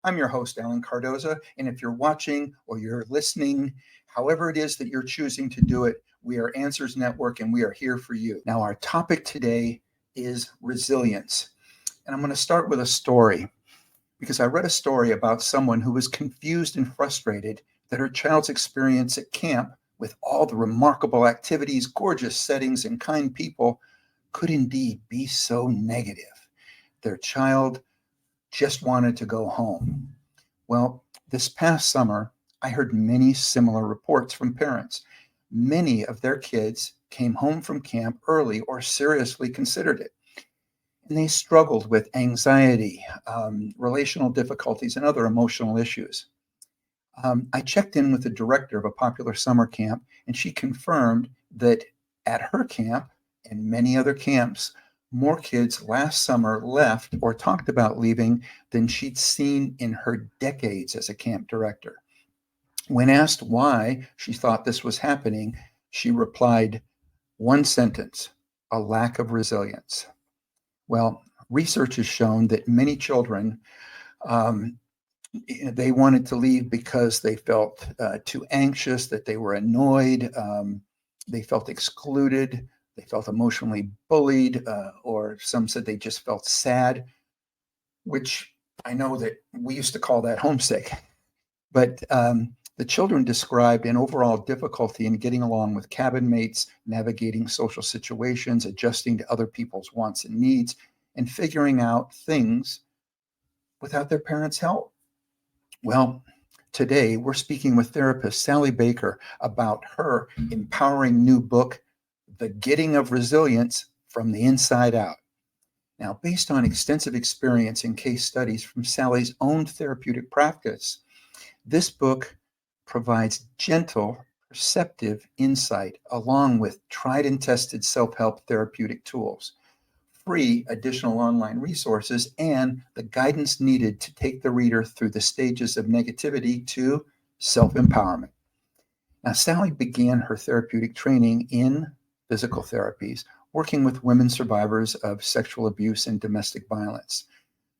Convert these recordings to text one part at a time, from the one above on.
I'm your host, Alan Cardoza. And if you're watching or you're listening, however it is that you're choosing to do it, we are Answers Network and we are here for you. Now, our topic today is resilience. And I'm going to start with a story because I read a story about someone who was confused and frustrated that her child's experience at camp, with all the remarkable activities, gorgeous settings, and kind people, could indeed be so negative. Their child just wanted to go home. Well, this past summer, I heard many similar reports from parents. Many of their kids came home from camp early or seriously considered it. And they struggled with anxiety, relational difficulties, and other emotional issues. I checked in with the director of a popular summer camp, and she confirmed that at her camp and many other camps, more kids last summer left or talked about leaving than she'd seen in her decades as a camp director. When asked why she thought this was happening, she replied, one sentence: a lack of resilience. Well, research has shown that many children um, they wanted to leave because they felt too anxious, that they were annoyed, they felt excluded, they felt emotionally bullied, or some said they just felt sad, which I know that we used to call that homesick. But the children described an overall difficulty in getting along with cabin mates, navigating social situations, adjusting to other people's wants and needs, and figuring out things without their parents' help. Well, today we're speaking with therapist Sally Baker about her empowering new book, The Getting of Resilience from the Inside Out. Now, based on extensive experience and case studies from Sally's own therapeutic practice, this book provides gentle, perceptive insight along with tried and tested self help therapeutic tools, free additional online resources, and the guidance needed to take the reader through the stages of negativity to self empowerment. Now, Sally began her therapeutic training in physical therapies, working with women survivors of sexual abuse and domestic violence.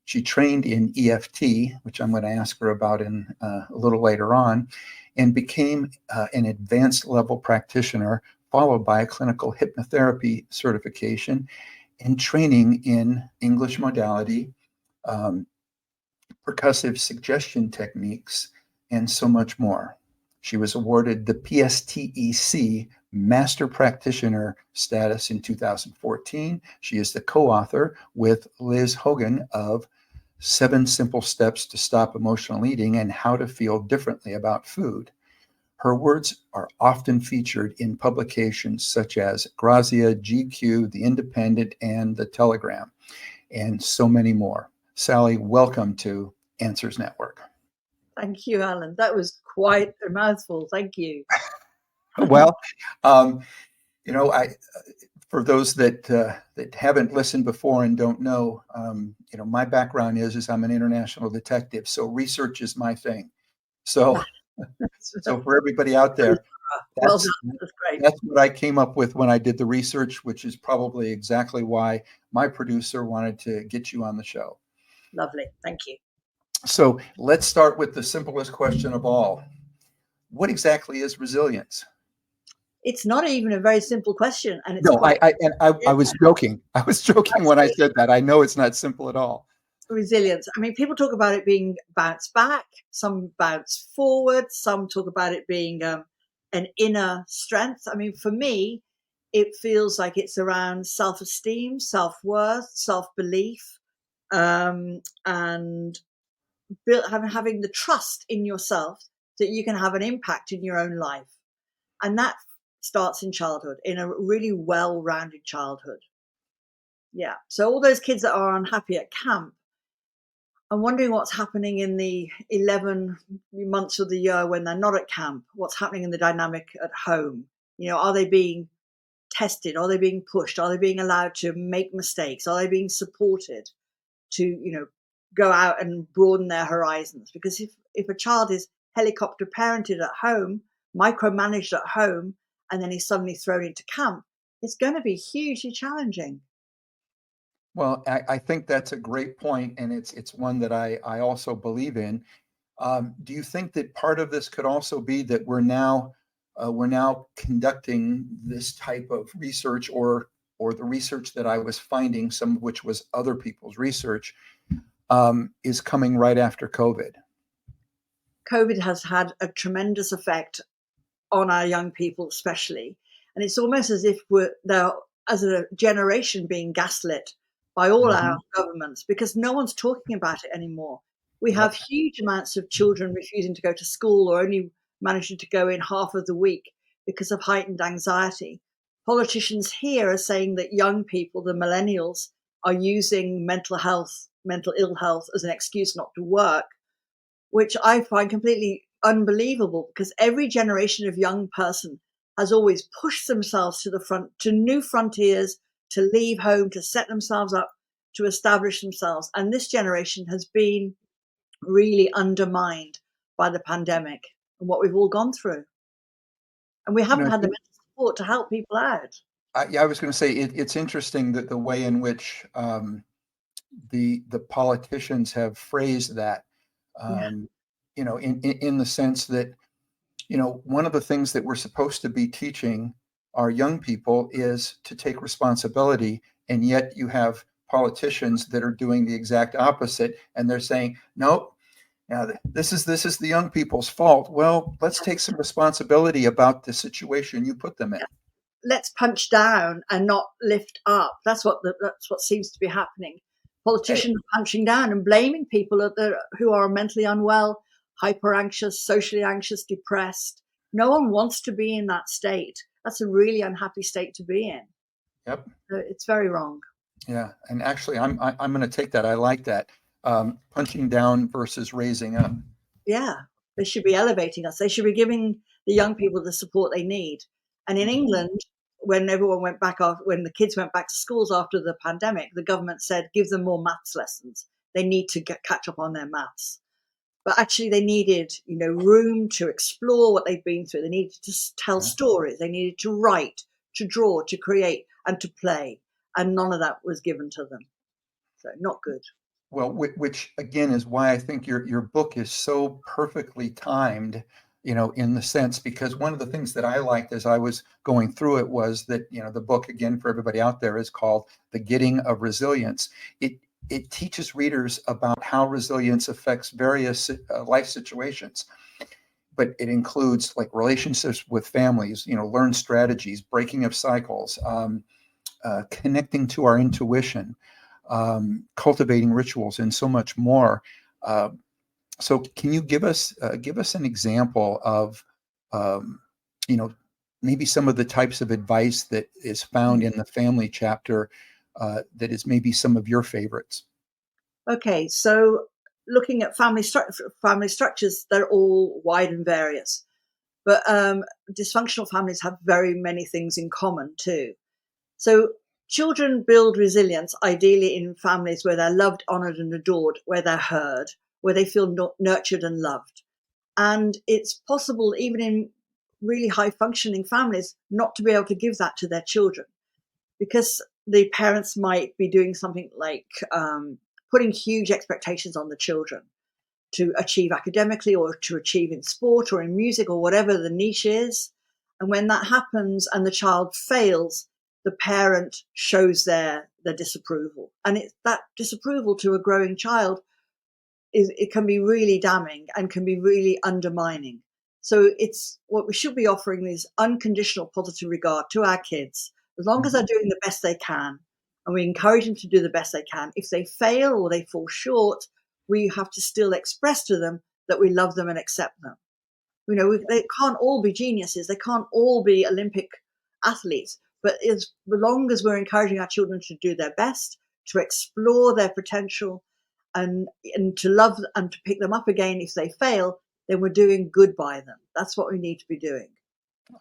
She trained in EFT, which I'm going to ask her about in a little later on, and became an advanced level practitioner, followed by a clinical hypnotherapy certification and training in English modality, um, percussive suggestion techniques, and so much more. She was awarded the PSTEC Master Practitioner status in 2014. She is the co-author with Liz Hogan of 7 Simple Steps to Stop Emotional Eating and How to Feel Differently About Food. Her words are often featured in publications such as Grazia, GQ, The Independent, and The Telegram, and so many more. Sally, welcome to Answers Network. Thank you, Alan. That was quite a mouthful. Thank you. Well, um, for those that haven't listened before and don't know, my background is I'm an international detective, so research is my thing. So for everybody out there, Well done. That's great. That's what I came up with when I did the research, which is probably exactly why my producer wanted to get you on the show. Lovely. Thank you. So let's start with the simplest question of all. What exactly is resilience? It's not even a very simple question, and it's No, quite I was joking. I was joking when I said that. I know it's not simple at all. Resilience. I mean, people talk about it being bounce back, some bounce forward, some talk about it being an inner strength. I mean, for me, it feels like it's around self-esteem, self-worth, self-belief, and having the trust in yourself that you can have an impact in your own life. And that starts in childhood, in a really well-rounded childhood. Yeah. So all those kids that are unhappy at camp, I'm wondering what's happening in the 11 months of the year when they're not at camp. What's happening in the dynamic at home? Are they being tested? Are they being pushed? Are they being allowed to make mistakes? Are they being supported to, go out and broaden their horizons? Because if a child is helicopter parented at home, micromanaged at home, and then he's suddenly thrown into camp, it's going to be hugely challenging. Well, I think that's a great point, and it's one that I also believe in. Do you think that part of this could also be that we're now conducting this type of research, or the research that I was finding, some of which was other people's research, is coming right after COVID? COVID has had a tremendous effect on our young people, especially. And it's almost as if we're now, as a generation, being gaslit by all our Hmm. governments because no one's talking about it anymore. We have Yep. huge amounts of children refusing to go to school or only managing to go in half of the week because of heightened anxiety. Politicians here are saying that young people, the millennials, are using mental health, mental ill health as an excuse not to work, which I find completely unbelievable because every generation of young person has always pushed themselves to the front, to new frontiers, to leave home, to set themselves up, to establish themselves. And this generation has been really undermined by the pandemic and what we've all gone through. And we You haven't know, had the mental support to help people out. yeah, I was going to say it's interesting that the way in which the politicians have phrased that, Yeah. um, in the sense that, one of the things that we're supposed to be teaching our young people is to take responsibility, and yet you have politicians that are doing the exact opposite, and they're saying, nope, now this is the young people's fault. Well, let's take some responsibility about the situation you put them in. Let's punch down and not lift up. That's what seems to be happening. Hey, Politicians punching down and blaming people who are mentally unwell, hyper anxious, socially anxious, depressed. No one wants to be in that state. That's a really unhappy state to be in. yep. So it's very wrong. Yeah, and actually, I'm going to take that. I like that. Punching down versus raising up. Yeah, they should be elevating us. They should be giving the young people the support they need. And in Mhm. England, when everyone went back off, when the kids went back to schools after the pandemic, the government said give them more maths lessons. They need to catch up on their maths. But actually, they needed, room to explore what they've been through. They needed to tell Yeah. stories. They needed to write, to draw, to create, and to play. And none of that was given to them. So not good. Well, which again is why I think your book is so perfectly timed, in the sense, because one of the things that I liked as I was going through it was that, the book, again, for everybody out there, is called The Getting of Resilience. It teaches readers about how resilience affects various life situations, but it includes like relationships with families, learn strategies, breaking of cycles, connecting to our intuition, cultivating rituals, and so much more. Uh, so, can you give us an example of, um, you know, maybe some of the types of advice that is found in the family chapter, that is maybe some of your favorites? Okay, so looking at family structures, they're all wide and various, but dysfunctional families have very many things in common too. So children build resilience ideally in families where they're loved, honored, and adored, where they're heard, where they feel nurtured and loved. And it's possible, even in really high functioning families, not to be able to give that to their children because the parents might be doing something like putting huge expectations on the children to achieve academically or to achieve in sport or in music or whatever the niche is. And when that happens and the child fails, the parent shows their disapproval. And it's that disapproval to a growing child it can be really damning and can be really undermining. So it's what we should be offering is unconditional positive regard to our kids, as long as they're Mhm. doing the best they can, and we encourage them to do the best they can. If they fail or they fall short, we have to still express to them that we love them and accept them. They can't all be geniuses. They can't all be Olympic athletes. But as long as we're encouraging our children to do their best, to explore their potential, and to love and to pick them up again if they fail, then we're doing good by them. That's what we need to be doing.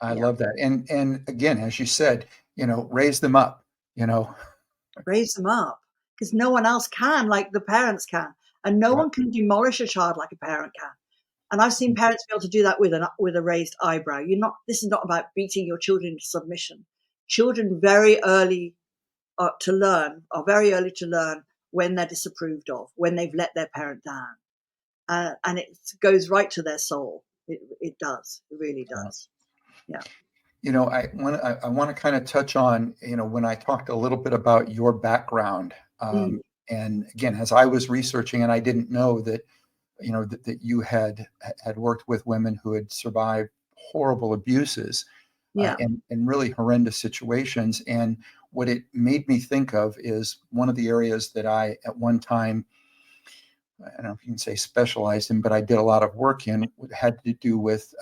I Yeah, love that, and again, as you said, raise them up. You know, raise them up because no one else can like the parents can, and no yep. one can demolish a child like a parent can. And I've seen parents be able to do that with a raised eyebrow. You're not. This is not about beating your children into submission. Children very early are very early to learn when they're disapproved of, when they've let their parent down, and it goes right to their soul. It does. It really does. Yeah. I want to kind of touch on, when I talked a little bit about your background, Mm. and again, as I was researching, and I didn't know that, that you had worked with women who had survived horrible abuses, Yeah. and really horrendous situations. And what it made me think of is one of the areas that I, at one time, I don't know if you can say specialized in, but I did a lot of work in, had to do with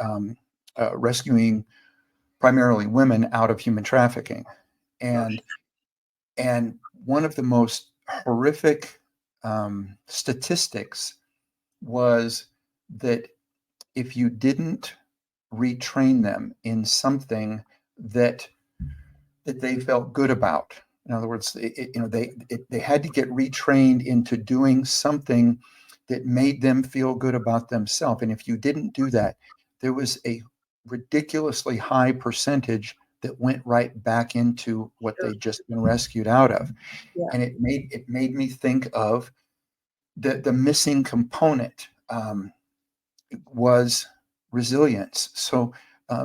rescuing primarily women out of human trafficking. Gosh. And one of the most horrific statistics was that if you didn't retrain them in something that they felt good about, in other words, they had to get retrained into doing something that made them feel good about themselves. And if you didn't do that, there was a ridiculously high percentage that went right back into what Sure. they'd just been rescued out of. Yeah. And it made me think of the missing component, was resilience. So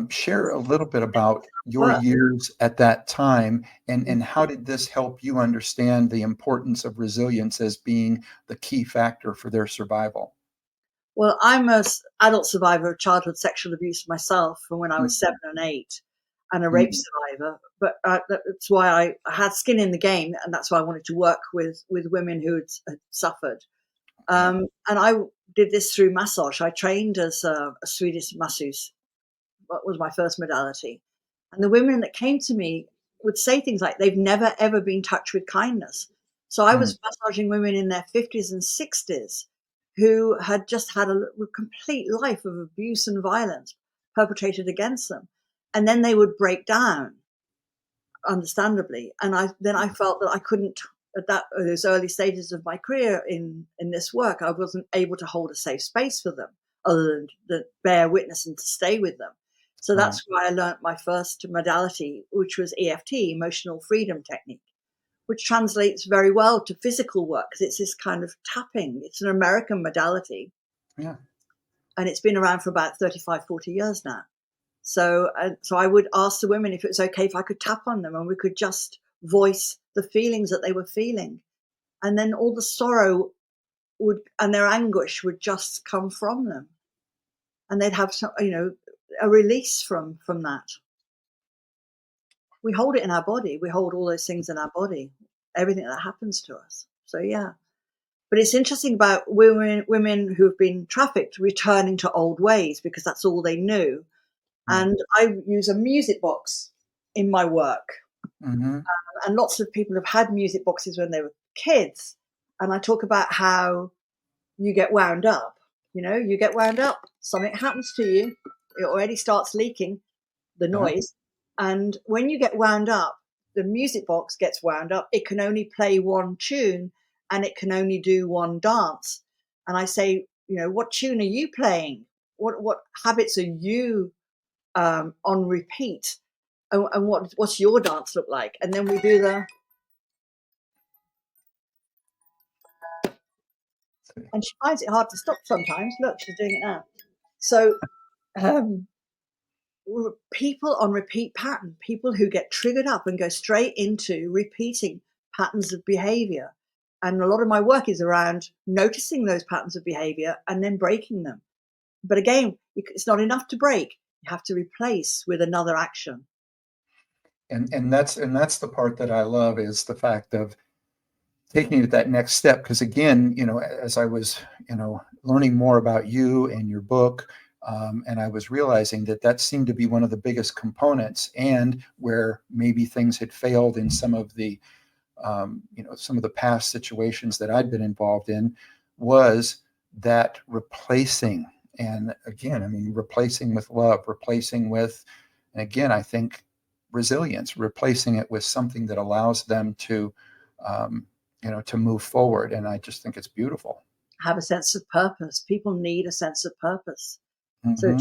share a little bit about your But years at that time, and how did this help you understand the importance of resilience as being the key factor for their survival? well, I'm a adult survivor of childhood sexual abuse myself from when I was 7 and 8, and a rape Mhm. survivor. But that's why I had skin in the game, and that's why I wanted to work with women who had suffered. Yeah. And I did this through massage. I trained as a Swedish masseuse. What was my first modality? And the women that came to me would say things like they've never ever been touched with kindness. So I Mm. was massaging women in their 50s and 60s who had just had a complete life of abuse and violence perpetrated against them. And then they would break down, understandably. And I felt that I couldn't, at those early stages of my career in this work, I wasn't able to hold a safe space for them other than to bear witness and to stay with them. So Right. that's why I learned my first modality, which was EFT, emotional freedom technique, which translates very well to physical work because it's this kind of tapping. It's an American modality, Yeah. and it's been around for about 35, 40 years now. So I would ask the women if it was okay if I could tap on them and we could just voice the feelings that they were feeling. And then all the sorrow would and their anguish would just come from them. And they'd have some, a release from that. We hold it in our body. We hold all those things in our body, everything that happens to us. So yeah. But it's interesting about women who've been trafficked returning to old ways because that's all they knew. Yeah. And I use a music box in my work. Hmm. And lots of people have had music boxes when they were kids. And I talk about how you get wound up. You get wound up, something happens to you, it already starts leaking the Yeah. noise. And when you get wound up, the music box gets wound up. It can only play one tune and it can only do one dance. And I say, what tune are you playing? What habits are you on repeat? And what's your dance look like? And then we do and she finds it hard to stop sometimes. Look, she's doing it now. So um, people on repeat pattern, people who get triggered up and go straight into repeating patterns of behavior. And a lot of my work is around noticing those patterns of behavior and then breaking them. But again, it's not enough to break. You have to replace with another action. And that's the part that I love, is the fact of taking it that next step. Because again, as I was, learning more about you and your book, and I was realizing that seemed to be one of the biggest components, and where maybe things had failed in some of the past situations that I'd been involved in, was that replacing. And again, I mean, replacing with love, replacing with, and again, I think resilience, replacing it with something that allows them um, to move forward. And I just think it's beautiful. Have a sense of purpose. People need a sense of purpose. So Hmm.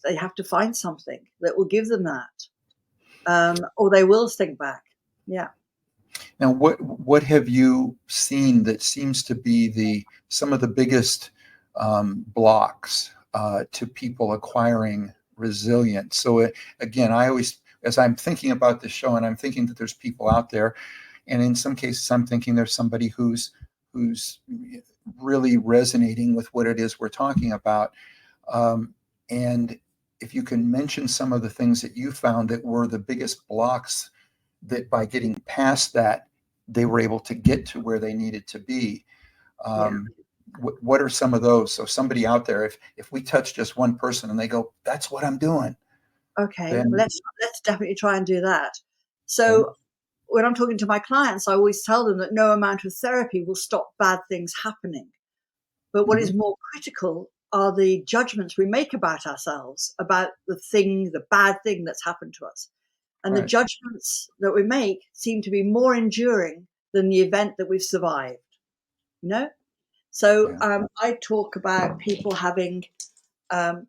they have to find something that will give them that, or they will think back. Yeah. Now, what have you seen that seems to be some of the biggest blocks to people acquiring resilience? So again, I always, as I'm thinking about this show, and I'm thinking that there's people out there, and in some cases, I'm thinking there's somebody who's really resonating with what it is we're talking about. And if you can mention some of the things that you found that were the biggest blocks, that by getting past that, they were able to get to where they needed to be. Yeah. What are some of those? So somebody out there, if we touch just one person and they go, that's what I'm doing, Okay. Well, then let's definitely try and do that. okay. So when I'm talking to my clients, I always tell them that no amount of therapy will stop bad things happening. But what Mm-hmm. is more critical are the judgments we make about ourselves, about the bad thing that's happened to us. And the Right. judgments that we make seem to be more enduring than the event that we've survived. You know? So Yeah. I talk about people having um,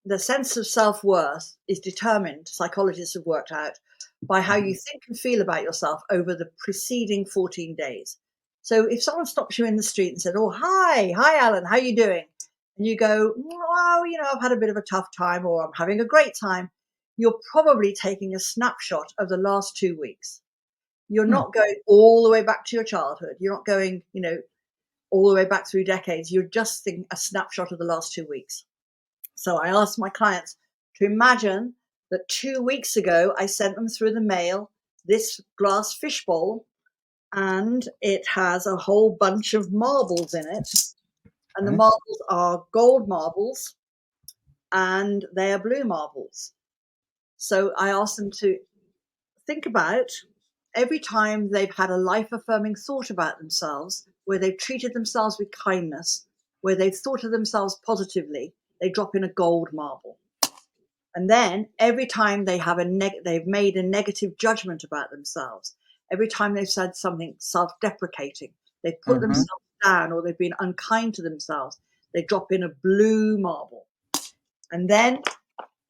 the sense of self-worth is determined, psychologists have worked out, by how Mm-hmm. you think and feel about yourself over the preceding 14 days. So if someone stops you in the street and said, oh, hi Alan, how you doing? And you go, well, I've had a bit of a tough time, or I'm having a great time, you're probably taking a snapshot of the last 2 weeks. You're Hmm. not going all the way back to your childhood. You're not going, all the way back through decades. You're just thinking a snapshot of the last 2 weeks. So I asked my clients to imagine that 2 weeks ago, I sent them through the mail this glass fishbowl, and it has a whole bunch of marbles in it. And the Right. marbles are gold marbles and they are blue marbles. So I asked them to think about every time they've had a life affirming thought about themselves, where they've treated themselves with kindness, where they've thought of themselves positively, they drop in a gold marble. And then every time they've made a negative judgment about themselves, every time they've said something self-deprecating, they've put Mm-hmm. themselves down, or they've been unkind to themselves, they drop in a blue marble. And then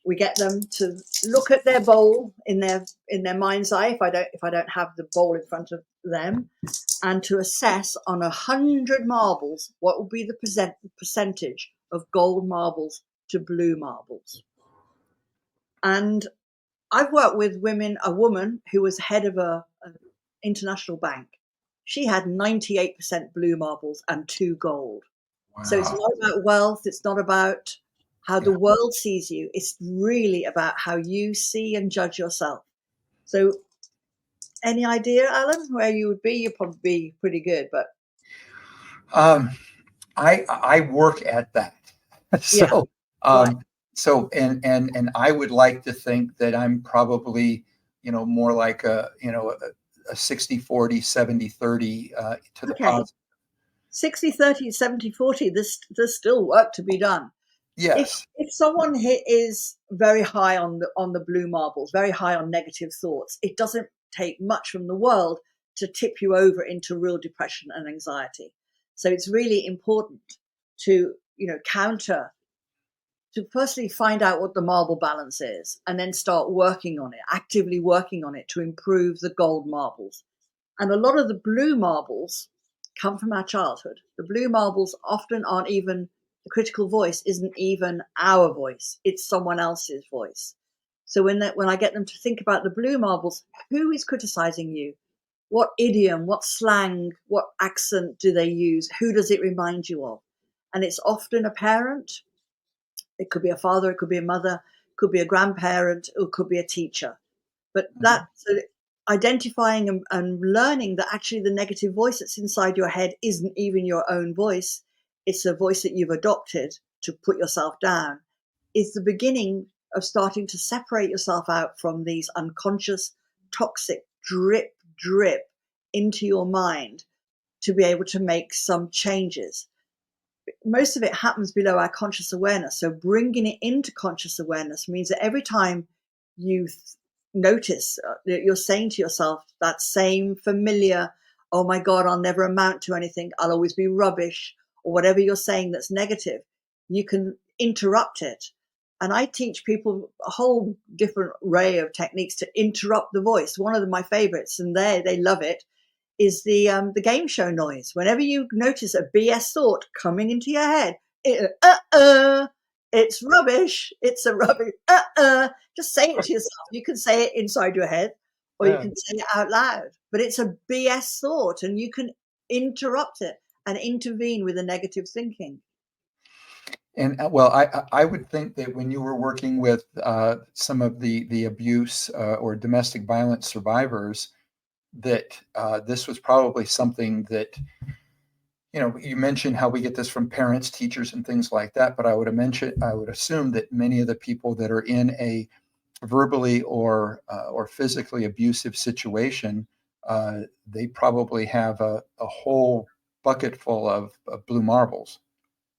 we get them to look at their bowl in their mind's eye, if I don't have the bowl in front of them, and to assess on 100 marbles what will be the percentage of gold marbles to blue marbles. And I've worked with a woman who was head of an international bank. She had 98% blue marbles and 2 gold. So it's Wow. not about wealth. It's not about how the Yeah. world sees you. It's really about how you see and judge yourself. So any idea, Alan, where you would be? You'd probably be pretty good, but Um, I work at that. yeah, So right. and I would like to think that I'm probably, more like a 60-40, 70-30 to the Okay. positive. 60-30, 70-40. There's still work to be done. if Yes. if someone is very high on the blue marbles, very high on negative thoughts, it doesn't take much from the world to tip you over into real depression and anxiety. So it's really important to counter, to firstly find out what the marble balance is, and then start working on it, actively working on it, to improve the gold marbles. And a lot of the blue marbles come from our childhood. The blue marbles often aren't even, the critical voice isn't even our voice, it's someone else's voice. So when I get them to think about the blue marbles, who is criticizing you? What idiom, what slang, what accent do they use? Who does it remind you of? And it's often a parent. It could be a father, it could be a mother, it could be a grandparent, or it could be a teacher. But Mhm. so identifying and learning that actually the negative voice that's inside your head isn't even your own voice, it's a voice that you've adopted to put yourself down, is the beginning of starting to separate yourself out from these unconscious, toxic drip into your mind, to be able to make some changes. Most of it happens below our conscious awareness. So bringing it into conscious awareness means that every time you notice that you're saying to yourself that same familiar, oh my God, I'll never amount to anything, I'll always be rubbish, or whatever you're saying that's negative, you can interrupt it And I teach people a whole different array of techniques to interrupt the voice. One of my favorites, and they love it, is the game show noise. Whenever you notice a BS thought coming into your head, it's rubbish. It's a rubbish. Just say it to yourself. You can say it inside your head, or you Yeah. can say it out loud. But it's a BS thought, and you can interrupt it and intervene with a negative thinking. And well, I would think that when you were working with some of the abuse or domestic violence survivors, that this was probably something that, you mentioned how we get this from parents, teachers, and things like that. But I would assume that many of the people that are in a verbally or physically abusive situation, they probably have a whole bucket full of blue marbles.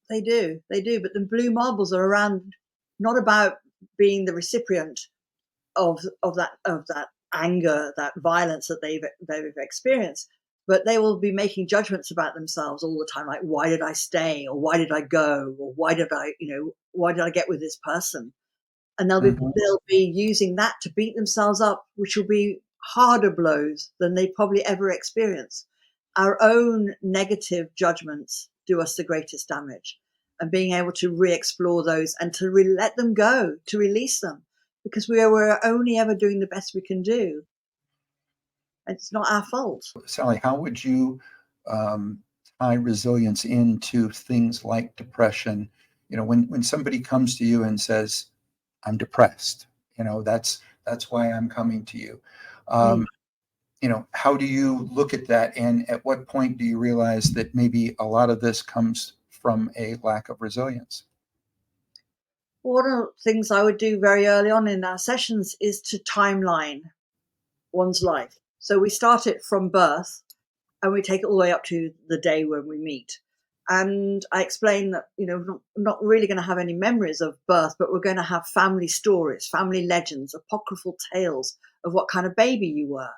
They do, but the blue marbles are around, not about being the recipient of that anger, that violence that they've experienced, but they will be making judgments about themselves all the time, like why did I stay, or why did I go, or why did I get with this person? And Mhm. they'll be using that to beat themselves up, which will be harder blows than they probably ever experience. Our own negative judgments do us the greatest damage, and being able to re-explore those and to let them go, to release them, because we're only ever doing the best we can do. It's not our fault. Sally, how would you um, tie resilience into things like depression? When somebody comes to you and says, "I'm depressed," that's why I'm coming to you. Mm. Um, how do you look at that, and at what point do you realize that maybe a lot of this comes from a lack of resilience? One of the things I would do very early on in our sessions is to timeline one's life. So we start it from birth, and we take it all the way up to the day when we meet. And I explain that, not really going to have any memories of birth, but we're going to have family stories, family legends, apocryphal tales of what kind of baby you were: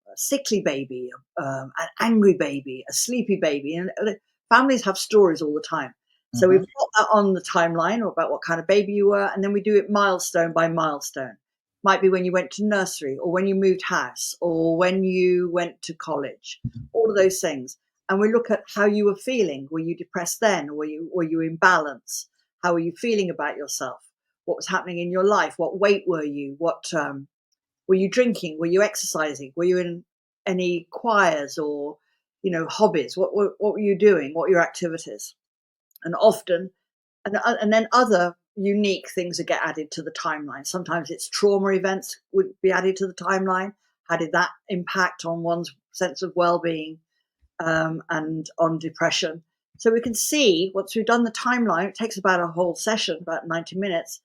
a sickly baby, an angry baby, a sleepy baby. And families have stories all the time. So we Hmm. plot that on the timeline about what kind of baby you were, and then we do it milestone by milestone. Might be when you went to nursery, or when you moved house, or when you went to college, all of those things. And we look at how you were feeling. Were you depressed then? Were you in balance? How were you feeling about yourself? What was happening in your life? What weight were you? What were you drinking? Were you exercising? Were you in any choirs or hobbies? What were you doing? What were your activities? And often, and then other unique things that get added to the timeline. Sometimes it's trauma events would be added to the timeline. How did that impact on one's sense of well-being, and on depression? So we can see, once we've done the timeline, it takes about a whole session, about 90 minutes.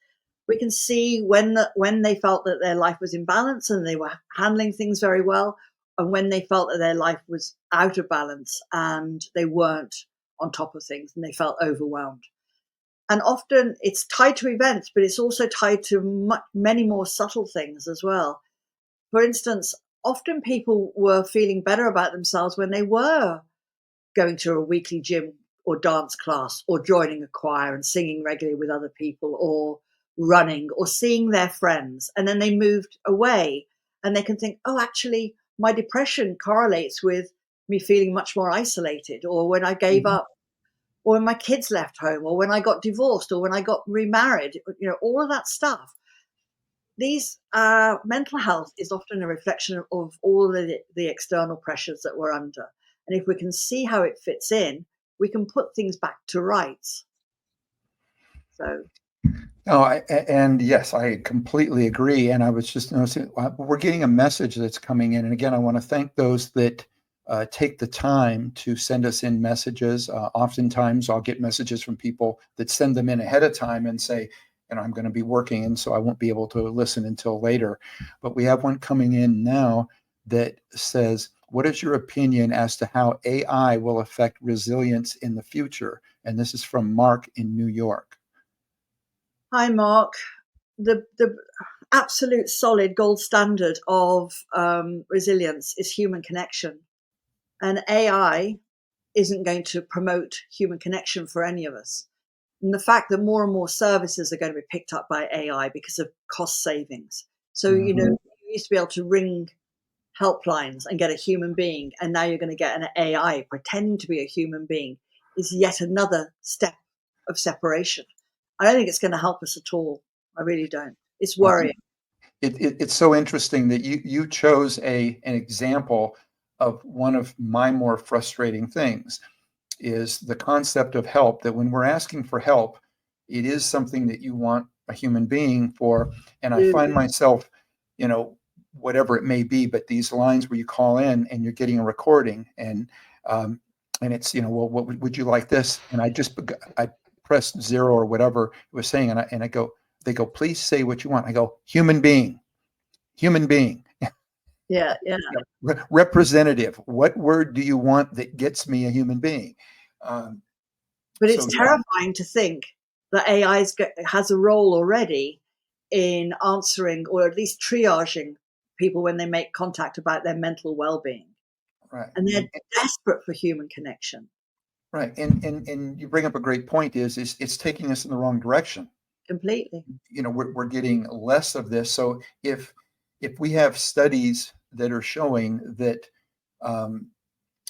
We can see when they felt that their life was in balance and they were handling things very well, and when they felt that their life was out of balance and they weren't on top of things and they felt overwhelmed. And often it's tied to events, but it's also tied to many more subtle things as well. For instance, often people were feeling better about themselves when they were going to a weekly gym or dance class, or joining a choir and singing regularly with other people, or running, or seeing their friends. And then they moved away, and they can think, oh, actually, my depression correlates with me feeling much more isolated, or when I gave Hmm. up, or when my kids left home, or when I got divorced, or when I got remarried, all of that stuff. These mental health is often a reflection of all the external pressures that we're under. And if we can see how it fits in, we can put things back to rights. So, No, and yes, I completely agree. And I was just noticing we're getting a message that's coming in. And again, I want to thank those that take the time to send us in messages. Oftentimes, I'll get messages from people that send them in ahead of time and say, I'm going to be working, and so I won't be able to listen until later. But we have one coming in now that says, "What is your opinion as to how AI will affect resilience in the future?" And this is from Mark in New York. hi, Mark. The absolute solid gold standard of resilience is human connection. And AI isn't going to promote human connection for any of us. And the fact that more and more services are going to be picked up by AI because of cost savings. So, Mhm. you used to be able to ring helplines and get a human being, and now you're going to get an AI pretending to be a human being, is yet another step of separation. I don't think it's going to help us at all. I really don't. It's Well, worrying. it's so interesting that you chose an example of one of my more frustrating things is the concept of help, that when we're asking for help, it is something that you want a human being for. And I find Absolutely. myself, whatever it may be, but these lines where you call in and you're getting a recording um, and it's, well, what would you like this? And I pressed zero or whatever it was saying. And I go, they go, please say what you want. I go, human being. Yeah, yeah. Representative. What word do you want that gets me a human being? Um, But it's so yeah, terrifying to think that AI has a role already in answering, or at least triaging, people when they make contact about their mental well-being, right. and they're desperate for human connection. Right. And you bring up a great point is it's taking us in the wrong direction. Completely. We're getting less of this. So if we have studies that are showing that um,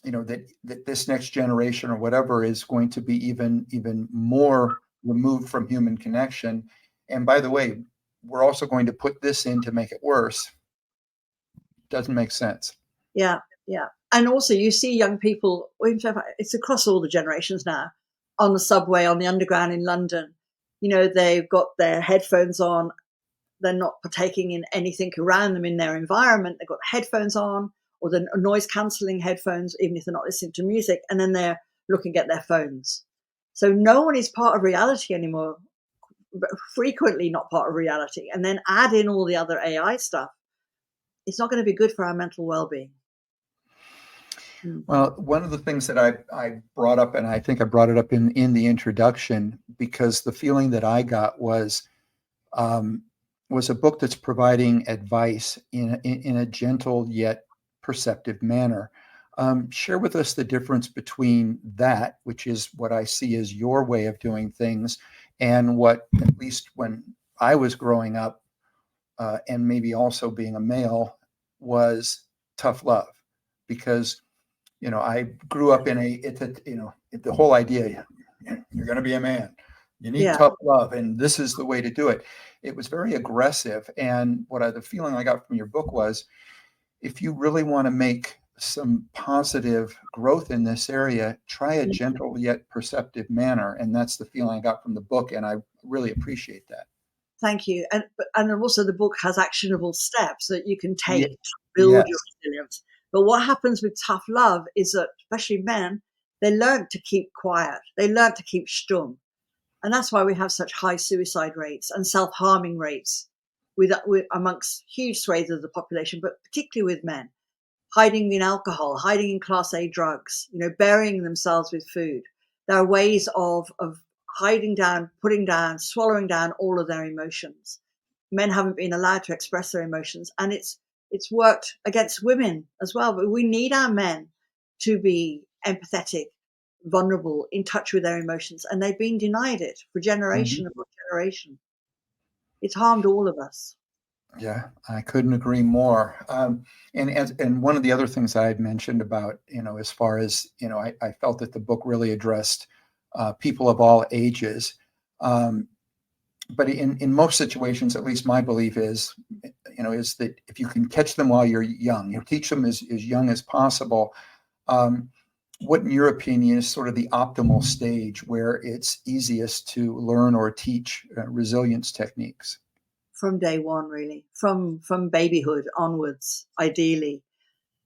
that this next generation or whatever is going to be even more removed from human connection. And by the way, we're also going to put this in to make it worse. Doesn't make sense. Yeah, yeah. And also, you see young people, it's across all the generations now, on the subway, on the underground in London. They've got their headphones on. They're not partaking in anything around them in their environment. They've got headphones on, or the noise cancelling headphones, even if they're not listening to music, and then they're looking at their phones. So no one is part of reality anymore, frequently not part of reality. And then add in all the other AI stuff. It's not going to be good for our mental well-being. Mm. Well, one of the things that I brought up, and I think I brought it up in the introduction, because the feeling that I got um, was a book that's providing advice in a gentle yet perceptive manner. Share with us the difference between that, which is what I see as your way of doing things, and what, at least when I was growing up, and maybe also being a male, was tough love. Because I grew up in the whole idea, you're going to be a man. You need Yeah. tough love, and this is the way to do it. It was very aggressive. And the feeling I got from your book was, if you really want to make some positive growth in this area, try a gentle yet perceptive manner. And that's the feeling I got from the book. And I really appreciate that. Thank you. And also the book has actionable steps that you can Yeah. take to build your Yes. resilience. But what happens with tough love is that, especially men, they learn to keep quiet. They learn to keep stum. And that's why we have such high suicide rates and self-harming rates with amongst huge swathes of the population, but particularly with men, hiding in alcohol, hiding in class A drugs, burying themselves with food. There are ways of hiding down, putting down, swallowing down all of their emotions. Men haven't been allowed to express their emotions, and it's worked against women as well. But we need our men to be empathetic, vulnerable, in touch with their emotions, and they've been denied it for Mhm. generation upon generation. It's harmed all of us. Yeah, I couldn't agree more. And one of the other things I had mentioned about, as far as, I felt that the book really addressed people of all ages. Um, but in most situations, at least my belief is that if you can catch them while you're young, teach them as young as possible. Um, what, in your opinion, is sort of the optimal stage where it's easiest to learn or teach resilience techniques? From day one, really, from babyhood onwards, ideally.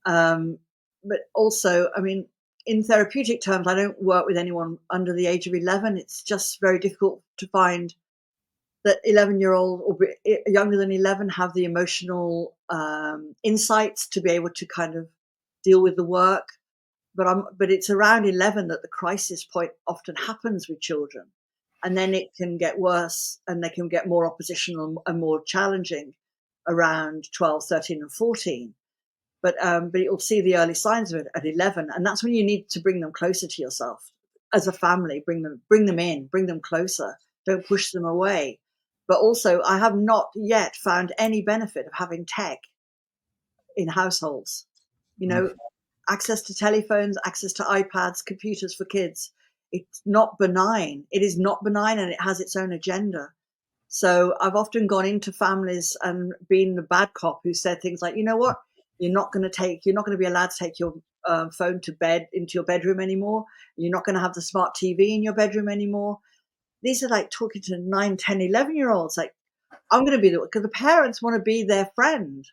Um, but also, I mean, in therapeutic terms, I don't work with anyone under the age of 11. It's just very difficult to find that 11-year-old or younger than 11 have the emotional insights to be able to kind of deal with the work. But it's around 11 that the crisis point often happens with children, and then it can get worse, and they can get more oppositional and more challenging around 12, 13, and 14. But you'll see the early signs of it at 11, and that's when you need to bring them closer to yourself, as a family, bring them closer. Don't push them away. But also, I have not yet found any benefit of having tech in households. You Mm. know, access to telephones, access to iPads, computers for kids. It's not benign. It is not benign, and it has its own agenda. So I've often gone into families and been the bad cop who said things like, you know what, you're not going to be allowed to take your phone to bed into your bedroom anymore. You're not going to have the smart TV in your bedroom anymore. These are like talking to 9, 10, 11-year olds. Like, I'm going to be because the parents want to be their friend,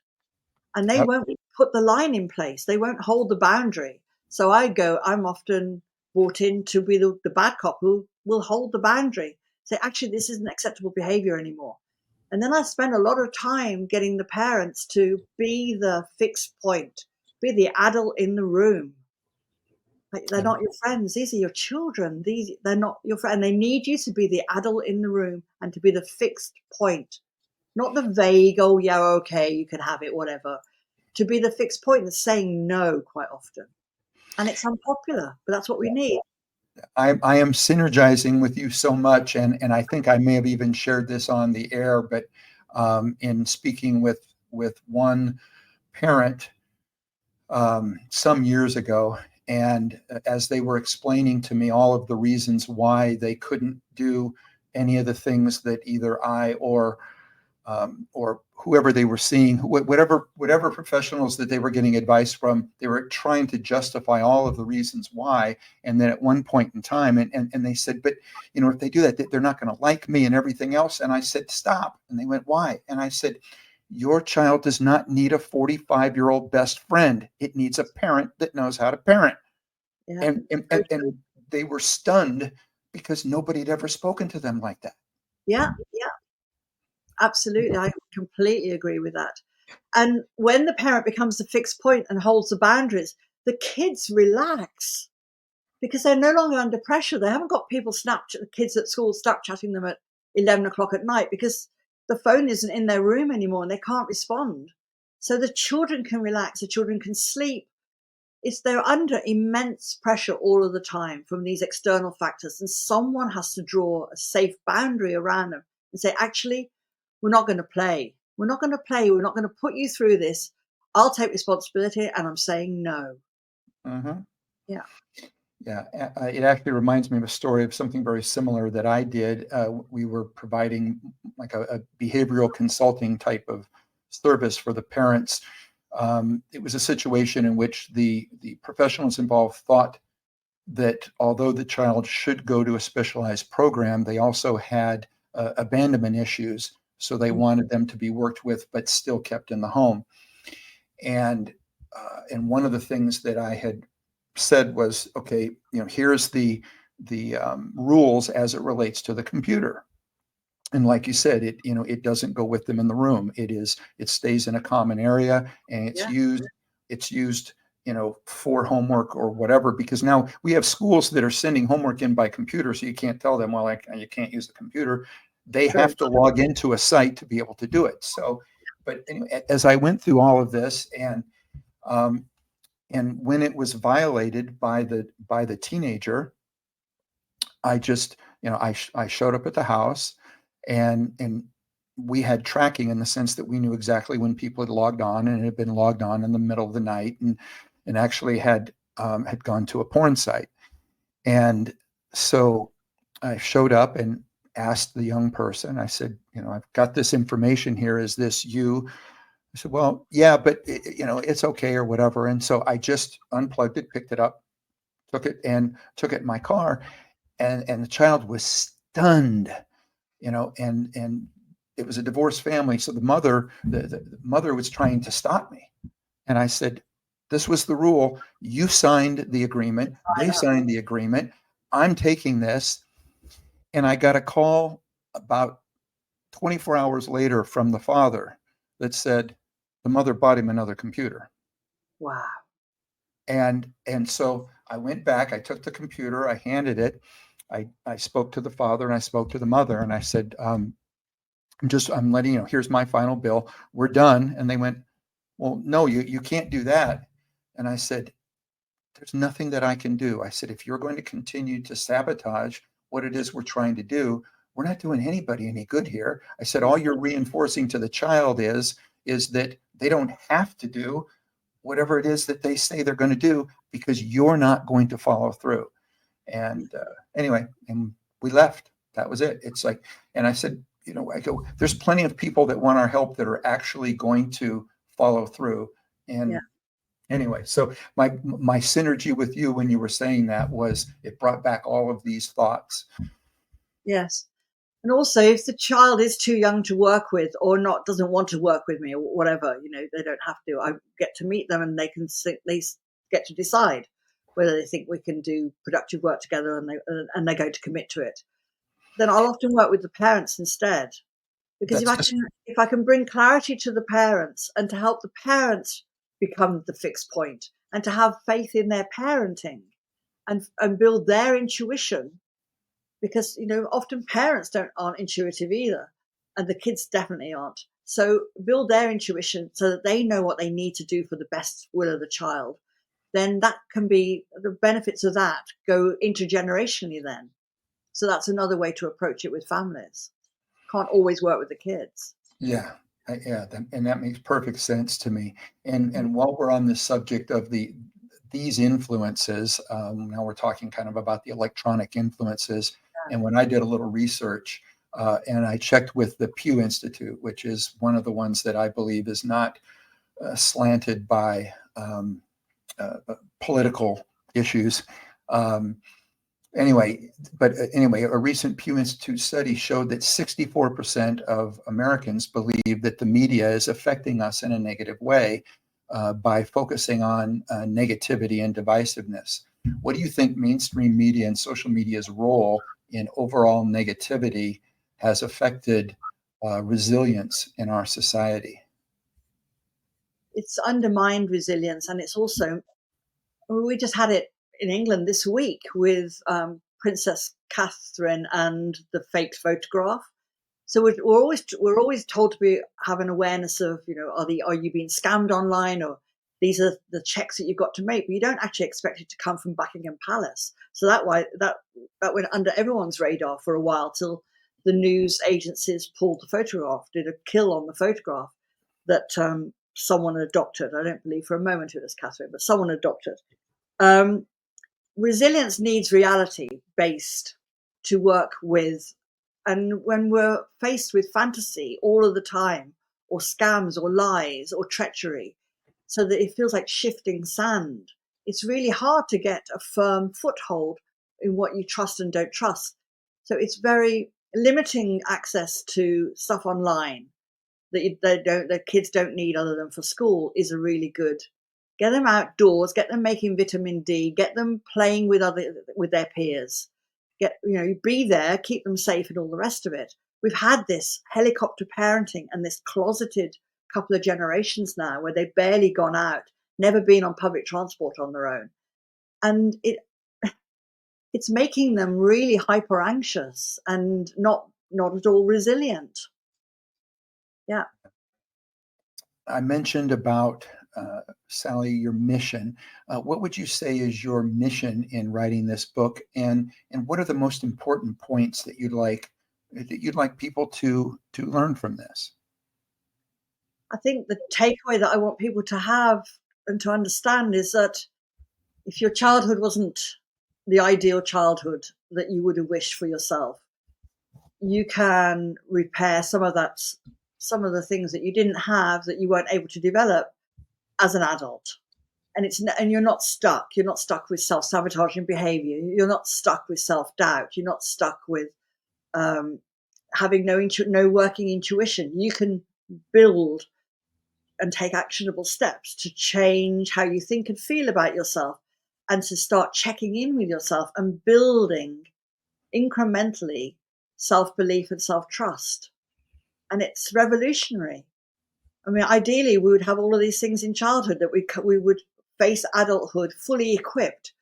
and they Yep. won't put the line in place. They won't hold the boundary. So I'm often brought in to be the bad cop who will hold the boundary. Say, actually, this isn't acceptable behavior anymore. And then I spend a lot of time getting the parents to be the fixed point, be the adult in the room. Like, they're Yeah. not your friends. These are your children. They're not your friend. They need you to be the adult in the room and to be the fixed point, not the vague, oh yeah, okay, you can have it, whatever. To be the fixed point that's saying no quite often. And it's unpopular, but that's what we need. I am synergizing with you so much, and I think I may have even shared this on the air, but in speaking with one parent some years ago, and as they were explaining to me all of the reasons why they couldn't do any of the things that either I or whoever they were seeing, whatever professionals that they were getting advice from, they were trying to justify all of the reasons why. And then at one point in time, and they said, but if they do that, they're not going to like me and everything else. And I said, stop. And they went, why? And I said, your child does not need a 45-year-old best friend. It needs a parent that knows how to parent. Yeah. And they were stunned because nobody had ever spoken to them like that. Yeah. Yeah. Absolutely. I completely agree with that. And when the parent becomes the fixed point and holds the boundaries, the kids relax because they're no longer under pressure. They haven't got people kids at school Snapchatting them at 11 o'clock at night because the phone isn't in their room anymore and they can't respond. So the children can relax, the children can sleep. They're under immense pressure all of the time from these external factors, and someone has to draw a safe boundary around them and say, actually, we're not going to play. We're not going to play. We're not going to put you through this. I'll take responsibility, and I'm saying no. Uh-huh. Yeah. Yeah, it actually reminds me of a story of something very similar that I did. We were providing like a behavioral consulting type of service for the parents. It was a situation in which the professionals involved thought that although the child should go to a specialized program, they also had abandonment issues. So they wanted them to be worked with, but still kept in the home. And one of the things that I had said was, okay, here's the rules as it relates to the computer. And like you said, it doesn't go with them in the room. It stays in a common area, and Yeah. it's used for homework or whatever, because now we have schools that are sending homework in by computer, so you can't tell them, well, you can't use the computer. They True. have to log into a site to be able to do it. So, but anyway, as I went through all of this, um, and when it was violated by the teenager, I just, I showed up at the house, and we had tracking in the sense that we knew exactly when people had logged on, and it had been logged on in the middle of the night, and actually had gone to a porn site. And so I showed up and asked the young person. I said, I've got this information here. Is this you? I said, well, yeah, but it's okay or whatever. And so I just unplugged it, picked it up, took it in my car, and the child was stunned, and it was a divorced family. So the mother was trying to stop me. And I said, this was the rule. You signed the agreement. I They know. signed the agreement. I'm taking this. And I got a call about 24 hours later from the father that said the mother bought him another computer. Wow. And so I went back, I took the computer, I handed it, I spoke to the father and I spoke to the mother, and I said, I'm letting you know, here's my final bill. We're done. And they went, well, no, you can't do that. And I said, there's nothing that I can do. I said, if you're going to continue to sabotage what it is we're trying to do, we're not doing anybody any good here. I said, all you're reinforcing to the child is that they don't have to do whatever it is that they say they're going to do because you're not going to follow through. And anyway, and we left. That was it. It's like, and I said, I go, there's plenty of people that want our help that are actually going to follow through. And Yeah. anyway, so my synergy with you when you were saying that was it brought back all of these thoughts. Yes. And also, if the child is too young to work with or not doesn't want to work with me or whatever, they don't have to. I get to meet them and they get to decide whether they think we can do productive work together and they're going to commit to it. Then I'll often work with the parents instead, because That's just if I can bring clarity to the parents and to help the parents become the fixed point and to have faith in their parenting and build their intuition, because often parents aren't intuitive either, and the kids definitely aren't. So build their intuition so that they know what they need to do for the best will of the child. Then that can be the benefits of that go intergenerationally then. So that's another way to approach it with families. Can't always work with the kids. yeah, and that makes perfect sense to me. And while we're on the subject of these influences, now we're talking kind of about the electronic influences. And when I did a little research, and I checked with the Pew Institute, which is one of the ones that I believe is not slanted by political issues. Um, anyway, a recent Pew Institute study showed that 64% of Americans believe that the media is affecting us in a negative way by focusing on negativity and divisiveness. What do you think mainstream media and social media's role in overall negativity has affected resilience in our society? It's undermined resilience, and it's also, we just had it in England this week with Princess Catherine and the faked photograph. So we're always told to have an awareness of, are you being scammed online, or these are the checks that you've got to make, but you don't actually expect it to come from Buckingham Palace. So that went under everyone's radar for a while, till the news agencies pulled the photograph, did a kill on the photograph that someone had doctored. I don't believe for a moment it was Catherine, but someone had doctored. Um, Resilience needs reality based to work with. And when we're faced with fantasy all of the time, or scams, or lies, or treachery, so that it feels like shifting sand, it's really hard to get a firm foothold in what you trust and don't trust. So it's very limiting access to stuff online the kids don't need other than for school is a really good. Get them outdoors, get them making vitamin D, get them playing with their peers. Be there, keep them safe, and all the rest of it. We've had this helicopter parenting and this closeted couple of generations now where they've barely gone out, never been on public transport on their own, and it's making them really hyper anxious and not at all resilient. Yeah. I mentioned about Sally, your mission. What would you say is your mission in writing this book, and what are the most important points that you'd like people to learn from this? I think the takeaway that I want people to have and to understand is that if your childhood wasn't the ideal childhood that you would have wished for yourself, you can repair some of the things that you didn't have, that you weren't able to develop as an adult. And you're not stuck. You're not stuck with self-sabotaging behavior. You're not stuck with self-doubt. You're not stuck with um, having no working intuition. You can build and take actionable steps to change how you think and feel about yourself, and to start checking in with yourself and building incrementally self-belief and self-trust. And it's revolutionary. I mean, ideally, we would have all of these things in childhood, that we would face adulthood fully equipped.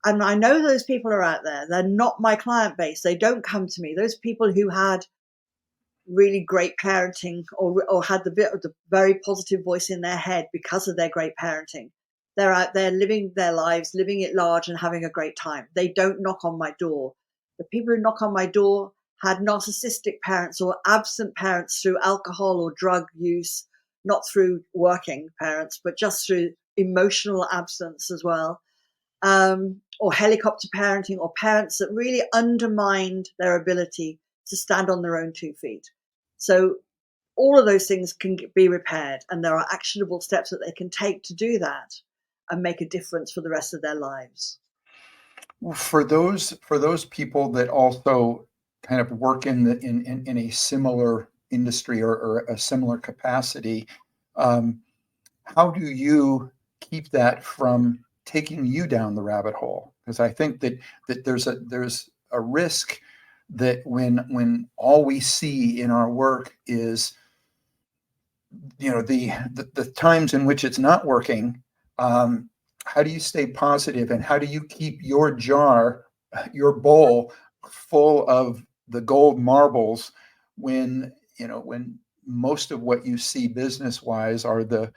And I know those people are out there. They're not my client base. They don't come to me. Those people who had really great parenting, or had the very positive voice in their head because of their great parenting, They're out there living their lives, living it large and having a great time. They don't knock on my door. The people who knock on my door had narcissistic parents or absent parents through alcohol or drug use, not through working parents, but just through emotional absence as well, or helicopter parenting, or parents that really undermined their ability to stand on their own 2 feet. So all of those things can be repaired, and there are actionable steps that they can take to do that and make a difference for the rest of their lives. For those people that also kind of work in a similar industry or a similar capacity, um, how do you keep that from taking you down the rabbit hole? Because I think that there's a risk that when all we see in our work is, the times in which it's not working, how do you stay positive, and how do you keep your jar, your bowl, full of the gold marbles when most of what you see business wise are the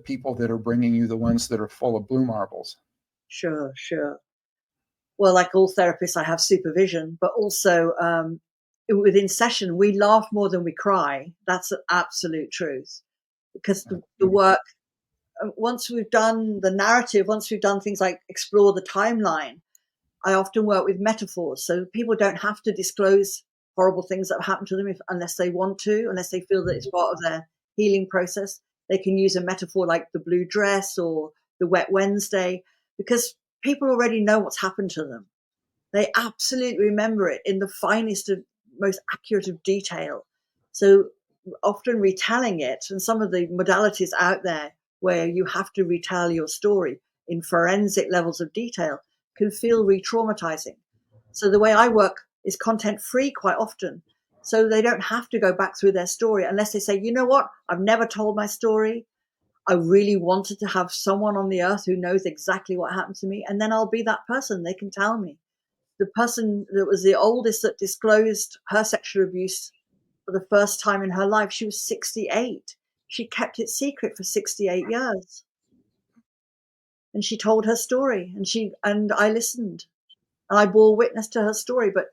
people that are bringing you the ones that are full of blue marbles? Sure, sure. Well, like all therapists, I have supervision, but also within session, we laugh more than we cry. That's an absolute truth, because the work, once we've done the narrative, once we've done things like explore the timeline, I often work with metaphors. So people don't have to disclose horrible things that have happened to them unless they want to, unless they feel that it's part of their healing process. They can use a metaphor like the blue dress or the wet Wednesday, because people already know what's happened to them. They absolutely remember it in the finest of, most accurate of detail. So often retelling it, and some of the modalities out there where you have to retell your story in forensic levels of detail, can feel re-traumatizing. So the way I work is content free quite often. So they don't have to go back through their story unless they say, you know what, I've never told my story. I really wanted to have someone on the earth who knows exactly what happened to me. And then I'll be that person. They can tell me. The person that was the oldest that disclosed her sexual abuse for the first time in her life, she was 68. She kept it secret for 68 years. And she told her story, and I listened, and I bore witness to her story. But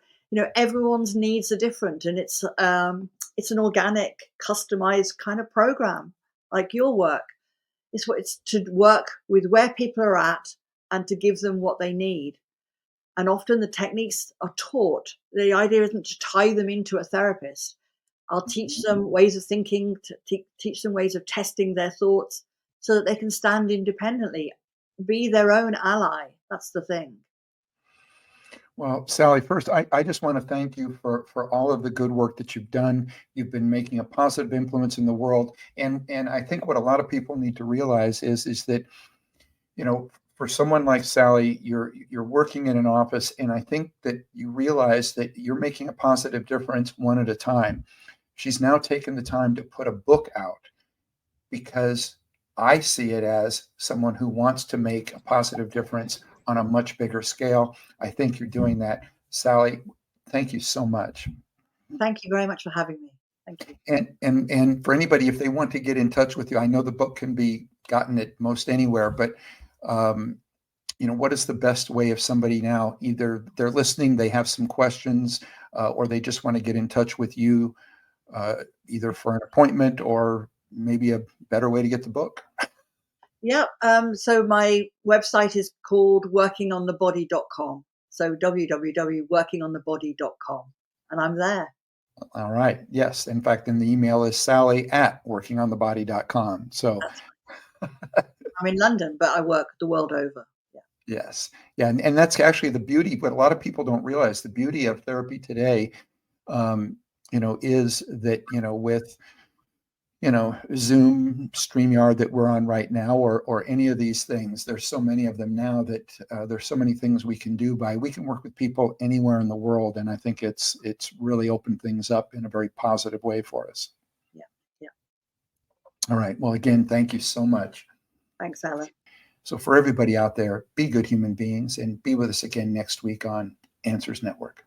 everyone's needs are different, and it's an organic, customized kind of program, like your work. It's to work with where people are at and to give them what they need. And often the techniques are taught. The idea isn't to tie them into a therapist. I'll teach them ways of thinking, to teach them ways of testing their thoughts so that they can stand independently, be their own ally. That's the thing. Well, Sally, first, I just want to thank you for all of the good work that you've done. You've been making a positive influence in the world. And I think what a lot of people need to realize is that, for someone like Sally, you're working in an office, and I think that you realize that you're making a positive difference one at a time. She's now taken the time to put a book out because I see it as someone who wants to make a positive difference on a much bigger scale. I think you're doing that. Sally, thank you so much. Thank you very much for having me. Thank you. And for anybody, if they want to get in touch with you, I know the book can be gotten at most anywhere, but what is the best way if somebody now, either they're listening, they have some questions, or they just want to get in touch with you, either for an appointment or maybe a better way to get the book? Yeah. So my website is called workingonthebody.com. So www.workingonthebody.com. And I'm there. All right. Yes. In fact, then the email is sally@workingonthebody.com. So I'm in London, but I work the world over. Yeah. yes. Yeah. And that's actually the beauty, but a lot of people don't realize the beauty of therapy today, is that, with Zoom, StreamYard that we're on right now, or any of these things. There's so many of them now that there's so many things we can do we can work with people anywhere in the world. And I think it's really opened things up in a very positive way for us. Yeah. Yeah. All right. Well, again, thank you so much. Thanks, Alan. So for everybody out there, be good human beings and be with us again next week on Answers Network.